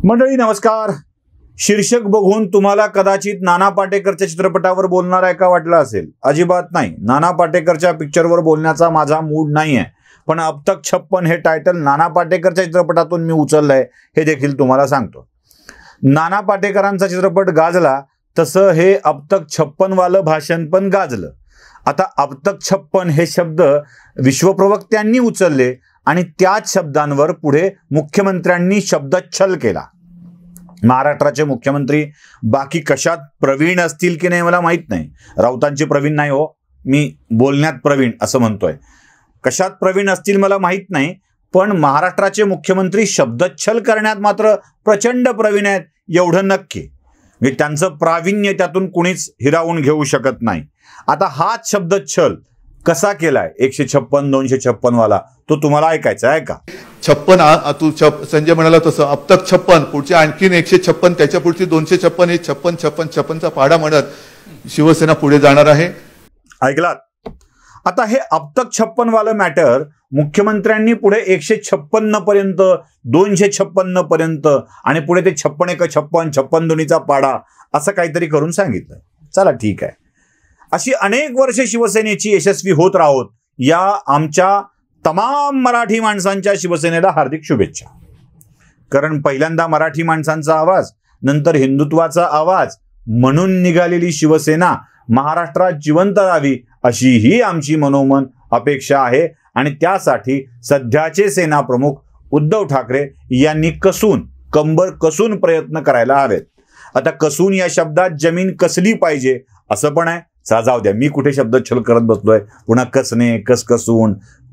मंडळी नमस्कार. शीर्षक बघून तुम्हाला कदाचित नाना पाटेकरच्या चित्रपटावर बोलणार आहे का वाटलं असेल. अजिबात नाही. नाना पाटेकरच्या पिक्चरवर बोलण्याचा माझा मूड नाही आहे. पण अब तक 56 हे टायटल नाना पाटेकरच्या चित्रपटातून मी उचललंय हे देखील तुम्हाला सांगतो. नाना पाटेकरांचा चित्रपट गाजला तसं हे अब तक 56 वालं भाषण पण गाजलं. आता अब तक 56 हे शब्द विश्वप्रवक्त्यांनी उचलले आणि त्याच शब्दांवर पुढे मुख्यमंत्र्यांनी शब्दच्छल केला. महाराष्ट्राचे मुख्यमंत्री बाकी कशात प्रवीण असतील की नाही मला माहित नाही. राऊतांची प्रवीण नाही हो, मी बोलण्यात प्रवीण असं म्हणतोय. कशात प्रवीण असतील मला माहित नाही, पण महाराष्ट्राचे मुख्यमंत्री शब्दच्छल करण्यात मात्र प्रचंड प्रवीण आहेत एवढं नक्की. म्हणजे त्यांचं प्रावीण्य त्यातून कुणीच हिरावून घेऊ शकत नाही. आता हाच शब्दच्छल कसा केलाय 156 256 वाला तो तुम्हाला ऐकायचा आहे का? 56 तू संजय म्हणाला तसं अब तक 56 पुढचे आणखीन 156 त्याच्या पुढची 256 हे 56 56 56चा पाढा म्हणत शिवसेना पुढे जाणार आहे. ऐकलात? आता हे अब तक 56 वालं मॅटर मुख्यमंत्र्यांनी पुढे 156 पर्यंत 256 पर्यंत आणि पुढे ते 56 1 56 56 दोन्हीचा पाढा असं काहीतरी करून सांगितलं. चला ठीक आहे. अशी अनेक वर्षे शिवसेनेची यशस्वी होत राहोत या आमच्या तमाम मराठी माणसांच्या शिवसेनेला हार्दिक शुभेच्छा. कारण पहिल्यांदा मराठी माणसांचा आवाज, नंतर हिंदुत्वाचा आवाज म्हणून निघालेली शिवसेना महाराष्ट्रात जिवंत राहावी अशी ही आमची मनोमन अपेक्षा आहे. आणि त्यासाठी सध्याचे सेनाप्रमुख उद्धव ठाकरे यांनी कंबर कसून प्रयत्न करायला हवेत. आता कसून या शब्दात जमीन कसली पाहिजे असं पण आहे. जाऊ द्या, मी कुठे शब्दच्छल करत बसलोय. पुन्हा कसणे,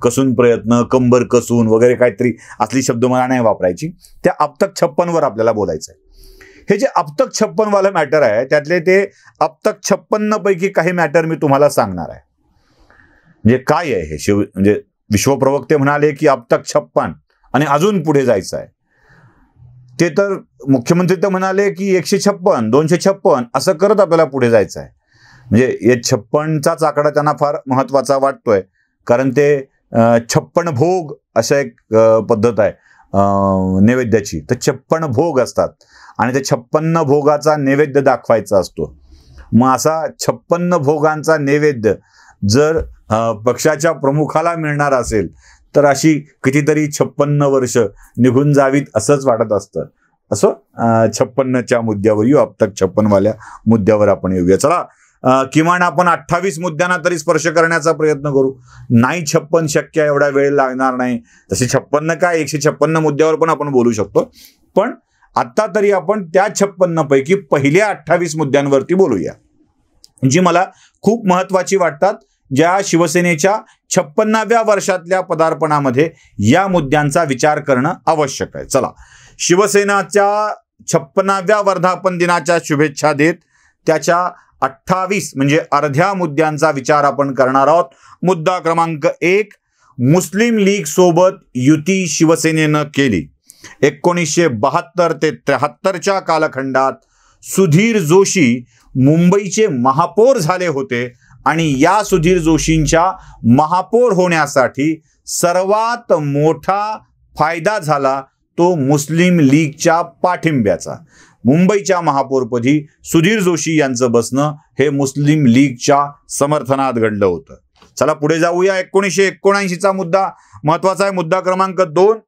कसून प्रयत्न, कंबर कसून वगैरे काहीतरी असली शब्द मला नाही वापरायची. त्या अब तक 56 वर आपल्याला बोलायचं आहे. हे जे अब तक 56 वालं मॅटर आहे त्यातले ते अब तक 56 पैकी काही मॅटर मी तुम्हाला सांगणार आहे. म्हणजे काय आहे हे म्हणजे विश्वप्रवक्ते म्हणाले की अब तक 56 आणि अजून पुढे जायचं आहे. ते तर मुख्यमंत्री तर म्हणाले की 156 256 असं करत आपल्याला पुढे जायचं आहे. म्हणजे या 56चाच आकडा त्यांना फार महत्वाचा वाटतोय. कारण ते 56 भोग अशा एक पद्धत आहे नैवेद्याची. तर 56 भोग असतात आणि ते 56 भोगाचा नैवेद्य दाखवायचा असतो. मग असा 56 भोगांचा नैवेद्य जर पक्षाच्या प्रमुखाला मिळणार असेल तर अशी कितीतरी 56 वर्ष निघून जावीत असंच वाटत असतं. असं 56च्या मुद्द्यावर येऊ. अब तक 56 वाल्या मुद्द्यावर आपण येऊया. चला, किमान आपण 28 मुद्द्यांना तरी स्पर्श करण्याचा प्रयत्न करू. नाही 56 शक्य, एवढा वेळ लागणार नाही. तसे 56 काय 156 मुद्द्यावर पण आपण बोलू शकतो. पण आता तरी आपण त्या 56 पैकी पहिल्या 28 मुद्द्यांवरती बोलूया जी मला खूप महत्वाची वाटतात. ज्या शिवसेनेच्या 56व्या वर्षातल्या पदार्पणामध्ये या मुद्द्यांचा विचार करणं आवश्यक आहे. चला, शिवसेनाच्या 56व्या वर्धापन दिनाच्या शुभेच्छा देत त्याच्या 28 म्हणजे अर्ध्या मुद्द्यांचा विचार आपण करणार आहोत. मुद्दा क्रमांक 1, मुस्लिम लीग सोबत युती शिवसेनेनं केली. 1972 ते 73च्या कालखंडात सुधीर जोशी मुंबईचे महापौर झाले होते आणि या सुधीर जोशींच्या महापौर होण्यासाठी सर्वात मोठा फायदा झाला तो मुस्लिम लीगच्या पाठिंब्याचा. मुंबईच्या महापौरपदी सुधीर जोशी यांचं बसणं हे मुस्लिम लीगच्या समर्थनात घडलं होतं. चला पुढे जाऊया. 1979चा मुद्दा महत्वाचा आहे. मुद्दा क्रमांक 2,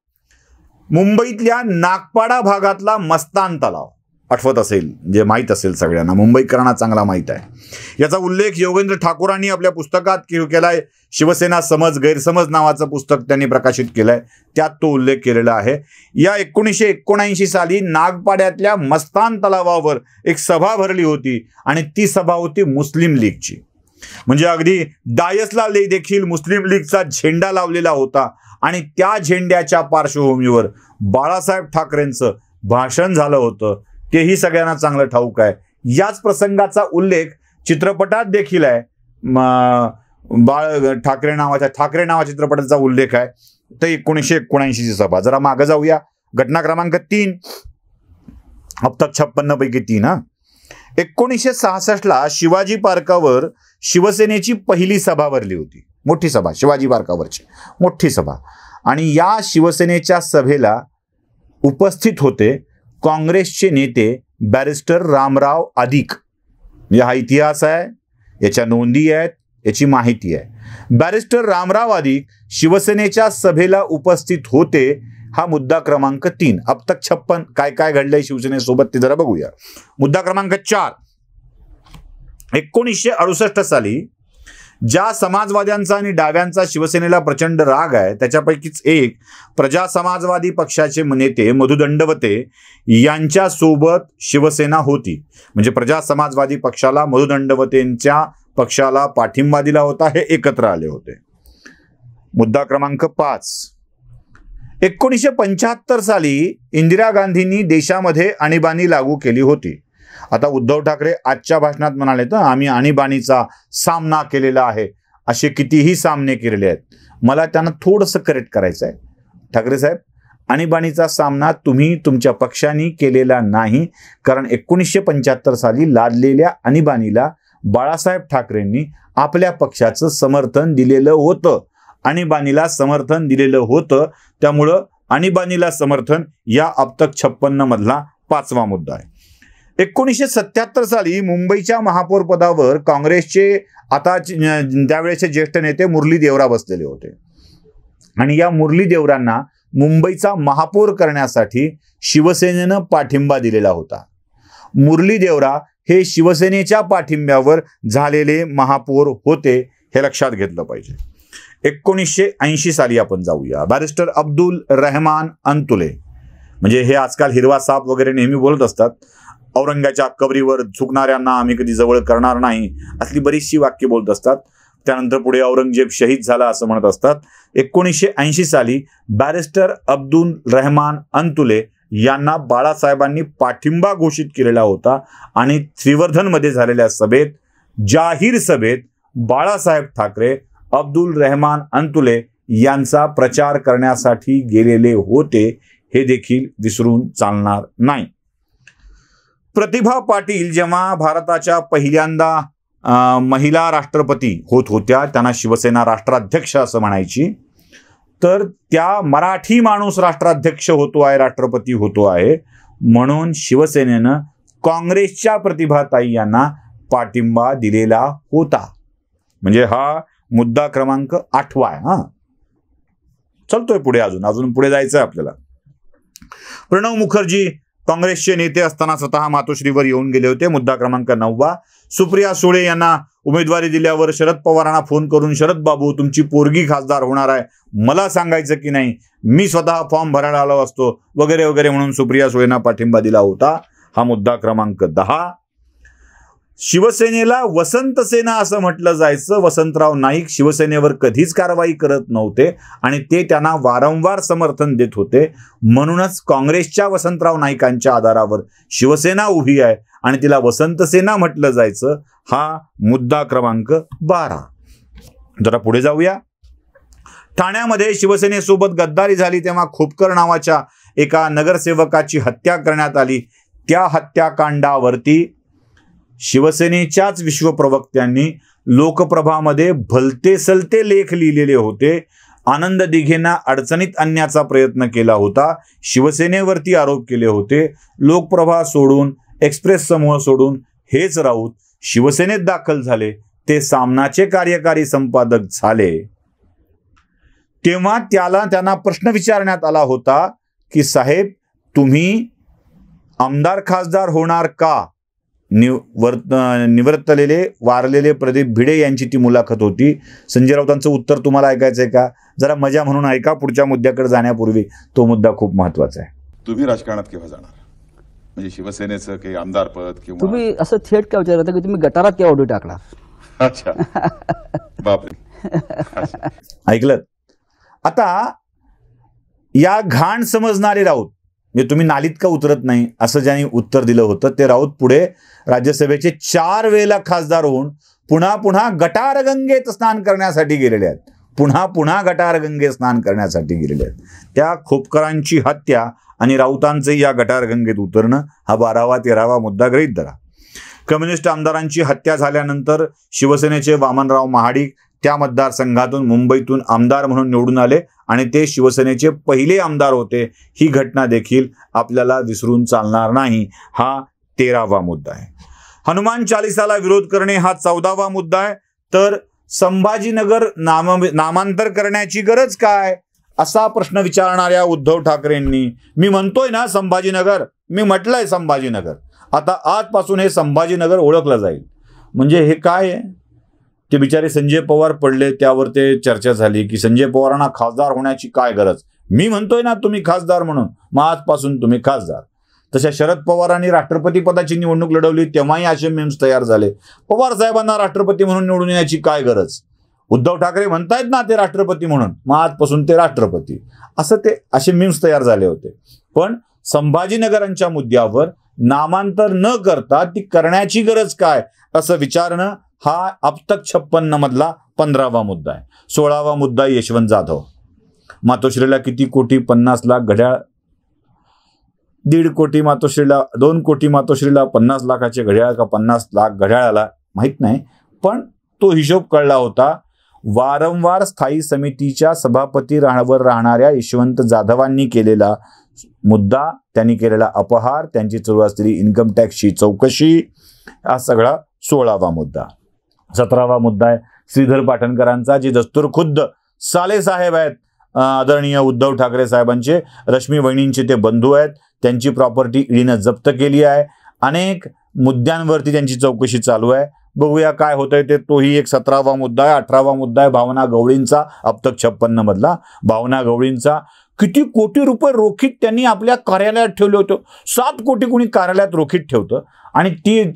मुंबईतल्या नागपाडा भागातला मस्तान तलाव आठवत असेल, जे माहीत असेल सगळ्यांना, मुंबईकरांना चांगला माहीत आहे. याचा उल्लेख योगेंद्र ठाकूरांनी आपल्या पुस्तकात केलाय. शिवसेना समज गैरसमज नावाचं पुस्तक त्यांनी प्रकाशित केलंय, त्यात तो उल्लेख केलेला आहे. या 1979 साली नागपाड्यातल्या मस्तान तलावावर एक सभा भरली होती आणि ती सभा होती मुस्लिम लीगची. म्हणजे अगदी डायसला देखील मुस्लिम लीगचा झेंडा लावलेला होता आणि त्या झेंड्याच्या पार्श्वभूमीवर बाळासाहेब ठाकरेंचं भाषण झालं होतं. तेही सगळ्यांना चांगलं ठाऊक आहे. याच प्रसंगाचा उल्लेख चित्रपटात देखील आहे. ठाकरे नावा चित्रपटाचा उल्लेख आहे. तर 1979ची सभा. जरा मागे जाऊया. घटना क्रमांक 3, अब तक 56 पैकी 3. 1966ला शिवाजी पार्कावर शिवसेनेची पहिली सभा भरली होती. मोठी सभा, शिवाजी पार्कावरची मोठी सभा. आणि या शिवसेनेच्या सभेला उपस्थित होते काँग्रेसचे नेते बॅरिस्टर रामराव आदिक, म्हणजे हा इतिहास आहे, याच्या नोंदी आहेत, याची माहिती आहे. बॅरिस्टर रामराव आदिक शिवसेनेच्या सभेला उपस्थित होते. हा मुद्दा क्रमांक 3. अब तक 56 काय काय घडलंय शिवसेनेसोबत ते जरा बघूया. मुद्दा क्रमांक 4. 1968 साली ज्या समाजवाद्यांचा आणि डाव्यांचा शिवसेनेला प्रचंड राग आहे त्याच्यापैकीच एक प्रजा समाजवादी पक्षाचे नेते मधु दंडवते यांच्या सोबत शिवसेना होती. म्हणजे प्रजा समाजवादी पक्षाला मधु दंडवतेंच्या पक्षाला पाठिंबा दिला होता. हे एकत्र आले होते. मुद्दा क्रमांक 5. 1975 साली इंदिरा गांधींनी देशामध्ये आणीबाणी लागू केली होती. आता उद्धव ठाकरे आजच्या भाषणात म्हणाले तर आम्ही आणीबाणीचा सामना केलेला आहे, असे कितीही सामने केलेले आहेत. मला त्यांना थोडंसं करेक्ट करायचं आहे. ठाकरे साहेब, आणीबाणीचा सामना तुम्ही तुमच्या पक्षाने केलेला नाही, कारण 1975 साली लादलेल्या आणीबाणीला बाळासाहेब ठाकरेंनी आपल्या पक्षाचं समर्थन दिलेलं होतं. आणीबाणीला समर्थन दिलेलं होतं, त्यामुळं आणीबाणीला समर्थन या अब तक 56 मधला 5वा मुद्दा आहे. 1977 साली मुंबईच्या महापौर पदावर काँग्रेसचे आता त्यावेळेचे ज्येष्ठ नेते मुरली देवरा बसलेले होते आणि या मुरली देवरांना मुंबईचा महापौर करण्यासाठी शिवसेनेनं पाठिंबा दिलेला होता. मुरली देवरा हे शिवसेनेच्या पाठिंब्यावर झालेले महापौर होते, हे लक्षात घेतलं पाहिजे. 1980 साली आपण जाऊया. बॅरिस्टर अब्दुल रहमान अंतुले, म्हणजे हे आजकाल हिरवा साप वगैरे नेहमी बोलत असतात. औरंगाच्या कबरीवर झुकणाऱ्यांना आम्ही कधी जवळ करणार नाही, असली बरीचशी वाक्य बोलत असतात. त्यानंतर पुढे औरंगजेब शहीद झाला असं म्हणत असतात. 1980 साली बॅरिस्टर अब्दुल रहमान अंतुले यांना बाळासाहेबांनी पाठिंबा घोषित केलेला होता आणि श्रीवर्धनमध्ये झालेल्या सभेत, जाहीर सभेत बाळासाहेब ठाकरे अब्दुल रहमान अंतुले यांचा प्रचार करण्यासाठी गेलेले होते. हे देखील विसरून चालणार नाही. प्रतिभा पाटील जेव्हा भारताच्या पहिल्यांदा महिला राष्ट्रपती होत होत्या, त्यांना शिवसेना राष्ट्राध्यक्ष असं म्हणायची, तर त्या मराठी माणूस राष्ट्राध्यक्ष होतो आहे, राष्ट्रपती होतो आहे, म्हणून शिवसेनेनं काँग्रेसच्या प्रतिभाताई यांना पाठिंबा दिलेला होता. म्हणजे हा मुद्दा क्रमांक 8वा आहे. हा, चलतोय पुढे, अजून पुढे जायचं आहे आपल्याला. प्रणव मुखर्जी काँग्रेसचे नेते असताना स्वतः मातोश्रीवर येऊन गेले होते. मुद्दा क्रमांक 9वा. सुप्रिया सुळे यांना उमेदवारी दिल्यावर शरद पवारांना फोन करून, शरद बाबू तुमची पोरगी खासदार होणार आहे, मला सांगायचं की नाही, मी स्वतः फॉर्म भरायला आलो असतो वगैरे वगैरे म्हणून सुप्रिया सुळेंना पाठिंबा दिला होता. हा मुद्दा क्रमांक 10. शिवसेनेला वसंत सेना असं म्हटलं जायचं. वसंतराव नाईक शिवसेनेवर कधीच कारवाई करत नव्हते आणि ते त्यांना वारंवार समर्थन देत होते. म्हणूनच काँग्रेसच्या वसंतराव नाईकांच्या आधारावर शिवसेना उभी आहे आणि तिला वसंत सेना म्हटलं जायचं. हा मुद्दा क्रमांक 12. जरा पुढे जाऊया. ठाण्यामध्ये शिवसेनेसोबत गद्दारी झाली तेव्हा खोपकर नावाच्या एका नगरसेवकाची हत्या करण्यात आली. त्या हत्याकांडावरती शिवसेनेच्याच विश्वप्रवक्त्यांनी लोकप्रभामध्ये भलते सलते लेख लिहिलेले होते. आनंद दिघेंना अडचणीत आणण्याचा प्रयत्न केला होता, शिवसेनेवरती आरोप केले होते. लोकप्रभा सोडून, एक्सप्रेस समूह सोडून हेच राऊत शिवसेनेत दाखल झाले. ते सामनाचे कार्यकारी संपादक झाले. तेव्हा त्यांना प्रश्न विचारण्यात आला होता की साहेब तुम्ही आमदार खासदार होणार का? निवर्तलेले वारलेले प्रदीप भिडे यांची ती मुलाखत होती. संजय राऊतांचं उत्तर तुम्हाला ऐकायचंय का? जरा मजा म्हणून ऐका. पुढच्या मुद्द्याकडे जाण्यापूर्वी तो मुद्दा खूप महत्वाचा आहे. तुम्ही राजकारणात केव्हा जाणार? म्हणजे शिवसेनेचं काही आमदार पद किंवा तुम्ही असं थेट काय विचारता की तुम्ही गटारात केव्हा उडी टाकणार? अच्छा, बापरे. ऐकलं? आता या घाण समजणारे राऊत, म्हणजे तुम्ही नालीत का उतरत नाही असं ज्यांनी उत्तर दिलं होतं, ते राऊत पुढे राज्यसभेचे 4 वेळेला खासदार होऊन पुन्हा गटारगंगेत स्नान करण्यासाठी गेलेले आहेत. पुन्हा गटारगंगेत स्नान करण्यासाठी गेलेले आहेत. त्या खोपकरांची हत्या आणि राऊतांचे या गटारगंगेत उतरणं हा 12वा 13वा मुद्दा गृहीत धरा. कम्युनिस्ट आमदारांची हत्या झाल्यानंतर शिवसेनेचे वामनराव महाडिक त्या मतदारसंघातून मुंबईतून आमदार म्हणून निवडून आले आणि ते शिवसेनेचे पहिले आमदार होते. ही घटना देखील आपल्याला विसरून चालणार नाही. हा 13वा मुद्दा आहे. हनुमान चालिसाला विरोध करणे हा 14वा मुद्दा आहे. तर संभाजीनगर नामांतर करण्याची गरज काय असा प्रश्न विचारणाऱ्या उद्धव ठाकरेंनी, मी म्हणतोय ना संभाजीनगर, मी म्हटलंय संभाजीनगर, आता आजपासून हे संभाजीनगर ओळखलं जाईल. म्हणजे हे काय आहे? ते बिचारे संजय पवार पडले, त्यावर ते चर्चा झाली की संजय पवारांना खासदार होण्याची काय गरज. मी म्हणतोय ना तुम्ही खासदार म्हणून, मग आजपासून तुम्ही खासदार. तशा शरद पवारांनी राष्ट्रपती पदाची निवडणूक लढवली, तेव्हाही असे मेम्स तयार झाले. पवार साहेबांना राष्ट्रपती म्हणून निवडून येण्याची काय गरज. उद्धव ठाकरे म्हणतायत ना ते राष्ट्रपती म्हणून, मग आजपासून ते राष्ट्रपती. असं ते असे मेम्स तयार झाले होते. पण संभाजीनगरांच्या मुद्द्यावर नामांतर न करता ती करण्याची गरज काय असं विचारणं हा अब तक 56 मधला 15वा मुद्दा आहे. 16वा मुद्दा यशवंत जाधव. मातोश्रीला किती कोटी? 50 लाख घड्याळ. 1.5 कोटी मातोश्रीला, 2 कोटी मातोश्रीला, 50 लाखाचे घड्याळ का 50 लाख घड्याळाला माहीत नाही, पण तो हिशोब कळला होता. वारंवार स्थायी समितीच्या सभापती राहणाऱ्या यशवंत जाधवांनी केलेला मुद्दा, त्यांनी केलेला अपहार, त्यांची सुरू असलेली इन्कम टॅक्सची चौकशी, हा सगळा 16वा मुद्दा. 17वा मुद्दा आहे श्रीधर पाटणकरांचा, जे दस्तूरखुद्द साले साहेब आहेत आदरणीय उद्धव ठाकरे साहेबांचे, रश्मी वहिनींचे ते बंधू आहेत. त्यांची प्रॉपर्टी ईडीनं जप्त केली आहे. अनेक मुद्द्यांवरती त्यांची चौकशी चालू आहे. बघूया काय होतंय ते. तोही एक 17वा मुद्दा आहे. 18वा मुद्दा आहे भावना गवळींचा, अब तक 56 मधला. भावना गवळींचा किती कोटी रुपये रोखीत त्यांनी आपल्या कार्यालयात ठेवले होते. 7 कोटी कोणी कार्यालयात रोखीत ठेवतं आणि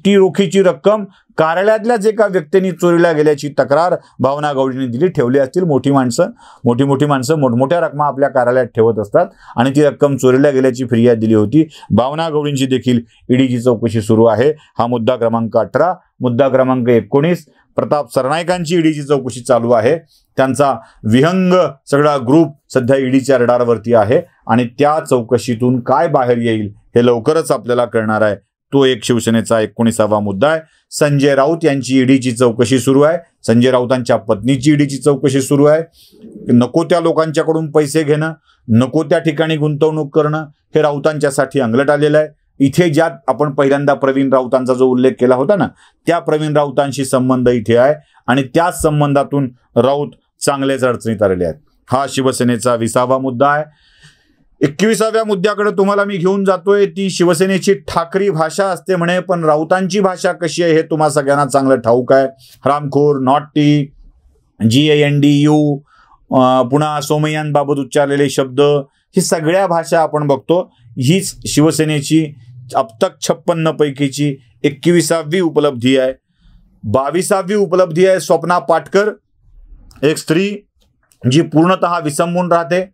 ती रोखीची रक्कम कार्यालयातल्याच एका व्यक्तींनी चोरीला गेल्याची तक्रार भावना गवळींनी दिली. ठेवली असतील मोठी माणसं मोठमोठ्या रकमा आपल्या कार्यालयात ठेवत असतात आणि ती रक्कम चोरीला गेल्याची फिर्याद दिली होती. भावना गवळींची देखील ईडीची चौकशी सुरू आहे. हा मुद्दा क्रमांक 18. मुद्दा क्रमांक 19, प्रताप सरनाईकांची ईडीची चौकशी चालू आहे. त्यांचा विहंग सगळा ग्रुप सध्या ईडीच्या रडारवरती आहे आणि त्या चौकशीतून काय बाहेर येईल हे लवकरच आपल्याला कळणार आहे. तो एक शिवसेनेचा 19वा मुद्दा आहे. संजय राऊत यांची ईडीची चौकशी सुरू आहे. संजय राऊतांच्या पत्नीची ईडीची चौकशी सुरू आहे. नको त्या लोकांच्याकडून पैसे घेणं, नको त्या ठिकाणी गुंतवणूक करणं हे राऊतांच्यासाठी अंगलट आलेलं आहे. इथे ज्यात आपण पहिल्यांदा प्रवीण राऊतांचा जो उल्लेख केला होता ना, त्या प्रवीण राऊतांशी संबंध इथे आहे आणि त्याच संबंधातून राऊत चांगलेच अडचणीत आलेले आहेत. हा शिवसेनेचा 20वा मुद्दा आहे. 21व्या मुद्द्याकडे तुम्हाला मी घेऊन जातोय. ती शिवसेनेची ठाकरी भाषा असते म्हणे, पण राऊतांची भाषा कशी आहे हे तुम्हा सगळ्यांना चांगलं ठाऊक आहे. हरामखोर, नॉटी, GANDU, पुन्हा सोमय्यांबाबत उच्चारलेले शब्द, ही सगळ्या भाषा आपण बघतो. हीच शिवसेनेची अब तक 56 पैकीची 21वी उपलब्धी आहे. 22वी उपलब्धी आहे स्वप्ना पाटकर, एक स्त्री जी पूर्णतः विसंबून राहते.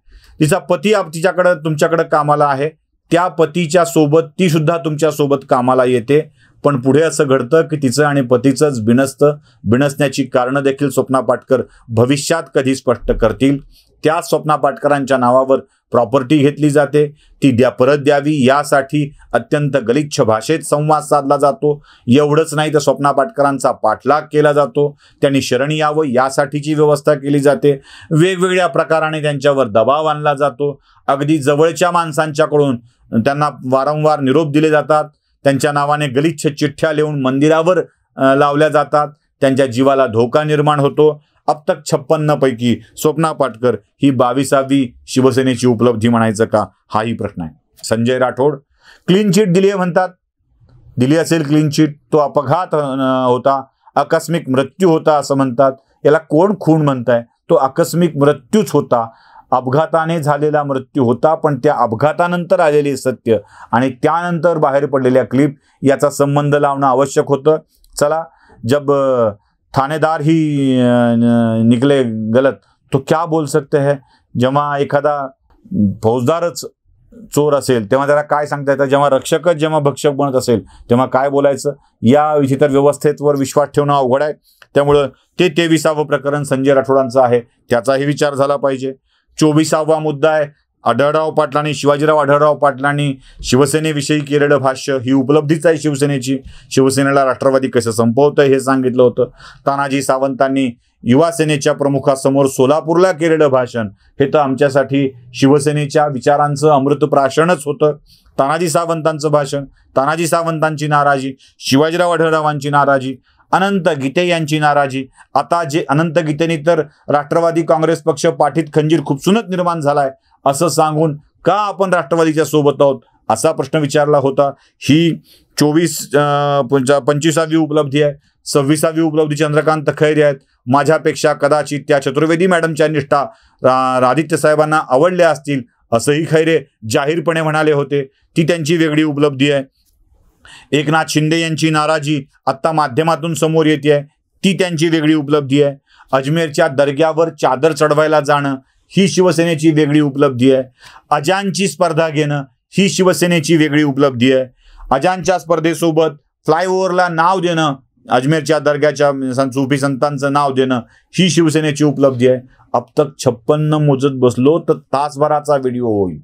तिचा पती तिच्याकडे तुमच्याकडे कामाला आहे. त्या पतीच्या सोबत ती सुद्धा तुमच्या सोबत कामाला येते. पण पुढे असं घडतं की तिचं आणि पतीचंच बिनसतं. बिनसण्याची कारणं देखील स्वप्ना पाटकर भविष्यात कधी स्पष्ट करतील. त्या स्वप्ना पाटकरांच्या नावावर प्रॉपर्टी घेतली जाते. ती परत द्यावी यासाठी अत्यंत गलिच्छ भाषेत संवाद साधला जातो. एवढंच नाही तर स्वप्ना पाटकरांचा पाठलाग केला जातो. त्यांनी शरण यावं यासाठीची व्यवस्था केली जाते. वेगवेगळ्या प्रकाराने त्यांच्यावर दबाव आणला जातो. अगदी जवळच्या माणसांच्याकडून त्यांना वारंवार निरोप दिले जातात. त्यांच्या नावाने गलिच्छ चिठ्ठ्या लिहून मंदिरावर लावल्या जातात. त्यांच्या जीवाला धोका निर्माण होतो. अब तक 56 पैकी स्वप्ना पाटकर ही 22वी शिवसेनेची उपलब्धी म्हणायचं का, हाही प्रश्न आहे. संजय राठोड क्लीन चिट दिली आहे म्हणतात. दिली असेल क्लीन चिट, तो अपघात होता, आकस्मिक मृत्यू होता असं म्हणतात. याला कोण खून म्हणताय? तो आकस्मिक मृत्यूच होता. अपघाताने झालेला मृत्यू होता. पण त्या अपघातानंतर आलेले सत्य आणि त्यानंतर बाहेर पडलेल्या क्लिप याचा संबंध लावणं आवश्यक होतं. चला, जब थानेदार ही निकले गलत तो क्या बोल सकते हैं. जेव्हा एखादा फौजदारच चोर असेल तेव्हा त्याला काय सांगता येतं. जेव्हा भक्षक बनत असेल तेव्हा काय बोलायचं. या इतर व्यवस्थेवर विश्वास ठेवणं अवघड आहे. त्यामुळं ते 23वं प्रकरण संजय राठोडांचं आहे, त्याचाही विचार झाला पाहिजे. 24वा मुद्दा आहे आढळराव पाटलांनी, शिवाजीराव आढळराव पाटलांनी शिवसेनेविषयी केलेलं भाष्य. ही उपलब्धीच आहे शिवसेनेची. शिवसेनेला राष्ट्रवादी कसं संपवतंय हे सांगितलं होतं. तानाजी सावंतांनी युवा सेनेच्या प्रमुखासमोर सोलापूरला केलेलं भाषण हे तर आमच्यासाठी शिवसेनेच्या विचारांचं अमृतप्राशनच होतं. तानाजी सावंतांचं भाषण, तानाजी सावंतांची नाराजी, शिवाजीराव आढळरावांची नाराजी, अनंत गीते यांची नाराजी. आता जे अनंत गीतेनी तर राष्ट्रवादी काँग्रेस पक्ष पाठीत खंजीर खुपसूनच निर्माण झालाय असं सांगून का आपण राष्ट्रवादीच्या सोबत आहोत असा प्रश्न विचारला होता. ही 25वी उपलब्धी आहे. 26वी उपलब्धी चंद्रकांत खैरे आहेत. माझ्यापेक्षा कदाचित त्या चतुर्वेदी मॅडमच्या निष्ठा आदित्य साहेबांना आवडल्या असतील असंही खैरे जाहीरपणे म्हणाले होते. ती त्यांची वेगळी उपलब्धी आहे. एकनाथ शिंदे यांची नाराजी आत्ता माध्यमातून समोर येते आहे, ती त्यांची वेगळी उपलब्धी आहे. अजमेरच्या दर्ग्यावर चादर चढवायला जाणं ही शिवसेनेची वेगळी उपलब्धी आहे. अजानची स्पर्धा घेणं ही शिवसेनेची वेगळी उपलब्धी आहे. अजानच्या स्पर्धेसोबत फ्लायओव्हरला नाव देणं, अजमेरच्या दर्ग्याच्या सुफी संतांचं नाव देणं ही शिवसेनेची उपलब्धी आहे. अब तक 56 मोजत बसलो तर तासभराचा व्हिडिओ होईल.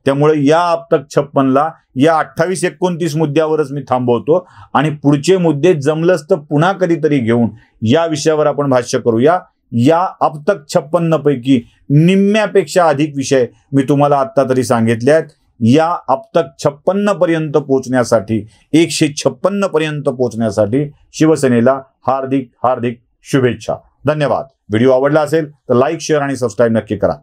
त्यामुळे या अब तक 56ला या 28-29 मुद्द्यावरच मी थांबवतो आणि पुढचे मुद्दे जमलंच तर पुन्हा कधीतरी घेऊन या विषयावर आपण भाष्य करूया. या अब तक 56 पैकी निम्म्यापेक्षा अधिक विषय मी तुम्हाला आत्ता तरी सांगितले आहेत. या अब तक 56 पर्यंत पोहोचण्यासाठी, 156 पर्यंत पोहोचण्यासाठी शिवसेनेला हार्दिक हार्दिक शुभेच्छा. धन्यवाद. व्हिडिओ आवडला असेल तर लाईक, शेअर आणि सबस्क्राईब नक्की करा.